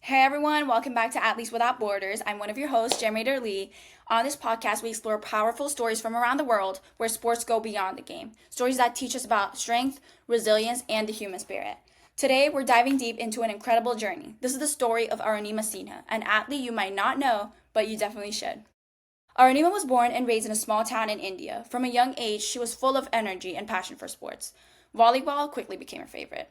Hey everyone, welcome back to Athletes Without Borders. I'm one of your hosts, Jermaine Lee. On this podcast, we explore powerful stories from around the world where sports go beyond the game. Stories that teach us about strength, resilience, and the human spirit. Today, we're diving deep into an incredible journey. This is the story of Arunima Sinha, an athlete you might not know, but you definitely should. Arunima was born and raised in a small town in India. From a young age, she was full of energy and passion for sports. Volleyball quickly became her favorite.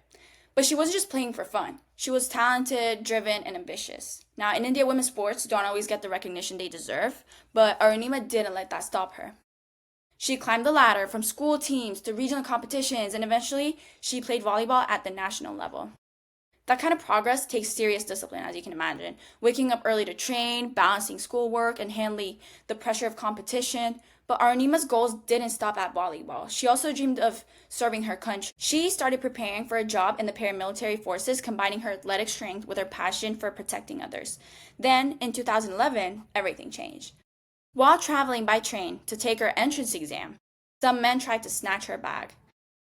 But she wasn't just playing for fun. She was talented, driven, and ambitious. Now, in India, women's sports don't always get the recognition they deserve, but Arunima didn't let that stop her. She climbed the ladder from school teams to regional competitions, and eventually, she played volleyball at the national level. That kind of progress takes serious discipline, as you can imagine. Waking up early to train, balancing schoolwork, and handling the pressure of competition. But Arunima's goals didn't stop at volleyball. She also dreamed of serving her country. She started preparing for a job in the paramilitary forces, combining her athletic strength with her passion for protecting others. Then, in 2011, everything changed. While traveling by train to take her entrance exam, some men tried to snatch her bag.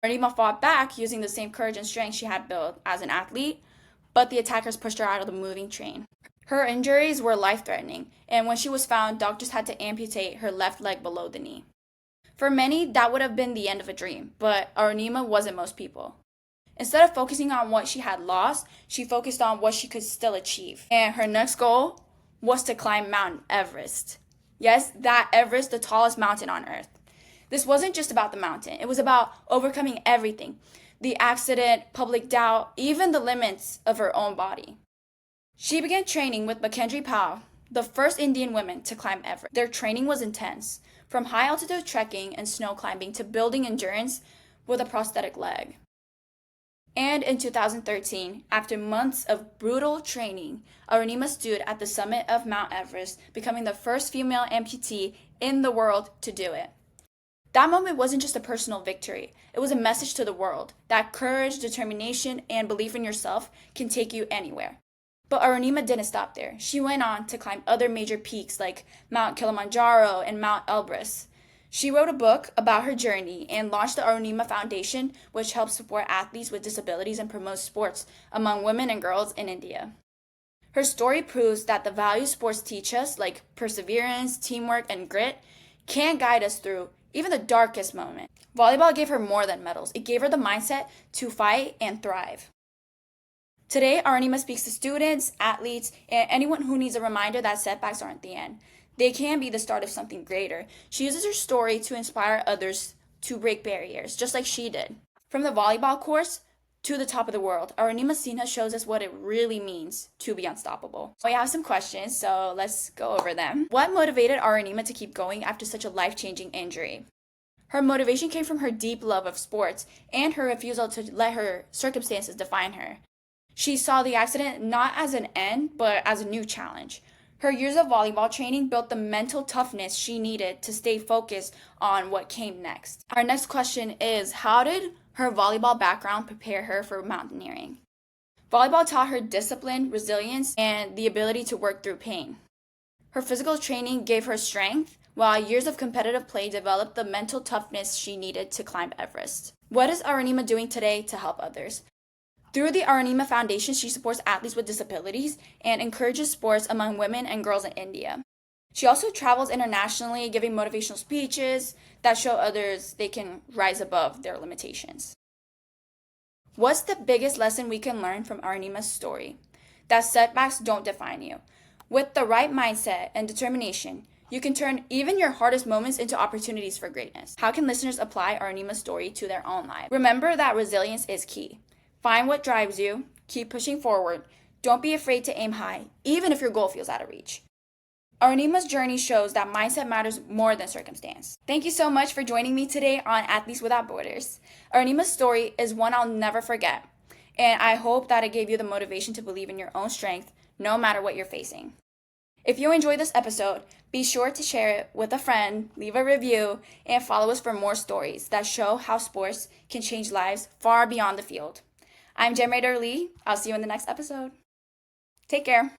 Arunima fought back using the same courage and strength she had built as an athlete, but the attackers pushed her out of the moving train. Her injuries were life-threatening, and when she was found, doctors had to amputate her left leg below the knee. For many, that would have been the end of a dream, but Arunima wasn't most people. Instead of focusing on what she had lost, she focused on what she could still achieve. And her next goal was to climb Mount Everest. Yes, that Everest, the tallest mountain on Earth. This wasn't just about the mountain. It was about overcoming everything. The accident, public doubt, even the limits of her own body. She began training with Mackenzie Powell, the first Indian woman to climb Everest. Their training was intense, from high altitude trekking and snow climbing to building endurance with a prosthetic leg. And in 2013, after months of brutal training, Arunima stood at the summit of Mount Everest, becoming the first female amputee in the world to do it. That moment wasn't just a personal victory. It was a message to the world that courage, determination, and belief in yourself can take you anywhere. But Arunima didn't stop there. She went on to climb other major peaks like Mount Kilimanjaro and Mount Everest. She wrote a book about her journey and launched the Arunima Foundation, which helps support athletes with disabilities and promotes sports among women and girls in India. Her story proves that the values sports teach us, like perseverance, teamwork, and grit, can guide us through even the darkest moment. Volleyball gave her more than medals. It gave her the mindset to fight and thrive. Today, Arunima speaks to students, athletes, and anyone who needs a reminder that setbacks aren't the end. They can be the start of something greater. She uses her story to inspire others to break barriers, just like she did. From the volleyball course to the top of the world, Arunima Sinha shows us what it really means to be unstoppable. We have some questions, so let's go over them. What motivated Arunima to keep going after such a life-changing injury? Her motivation came from her deep love of sports and her refusal to let her circumstances define her. She saw the accident not as an end, but as a new challenge. Her years of volleyball training built the mental toughness she needed to stay focused on what came next. Our next question is, how did her volleyball background prepare her for mountaineering? Volleyball taught her discipline, resilience, and the ability to work through pain. Her physical training gave her strength, while years of competitive play developed the mental toughness she needed to climb Everest. What is Arunima doing today to help others? Through the Arunima Foundation, she supports athletes with disabilities and encourages sports among women and girls in India. She also travels internationally, giving motivational speeches that show others they can rise above their limitations. What's the biggest lesson we can learn from Arunima's story? That setbacks don't define you. With the right mindset and determination, you can turn even your hardest moments into opportunities for greatness. How can listeners apply Arunima's story to their own lives? Remember that resilience is key. Find what drives you, keep pushing forward, don't be afraid to aim high, even if your goal feels out of reach. Arunima's journey shows that mindset matters more than circumstance. Thank you so much for joining me today on Athletes Without Borders. Arunima's story is one I'll never forget, and I hope that it gave you the motivation to believe in your own strength, no matter what you're facing. If you enjoyed this episode, be sure to share it with a friend, leave a review, and follow us for more stories that show how sports can change lives far beyond the field. I'm Jem Lee. I'll see you in the next episode. Take care.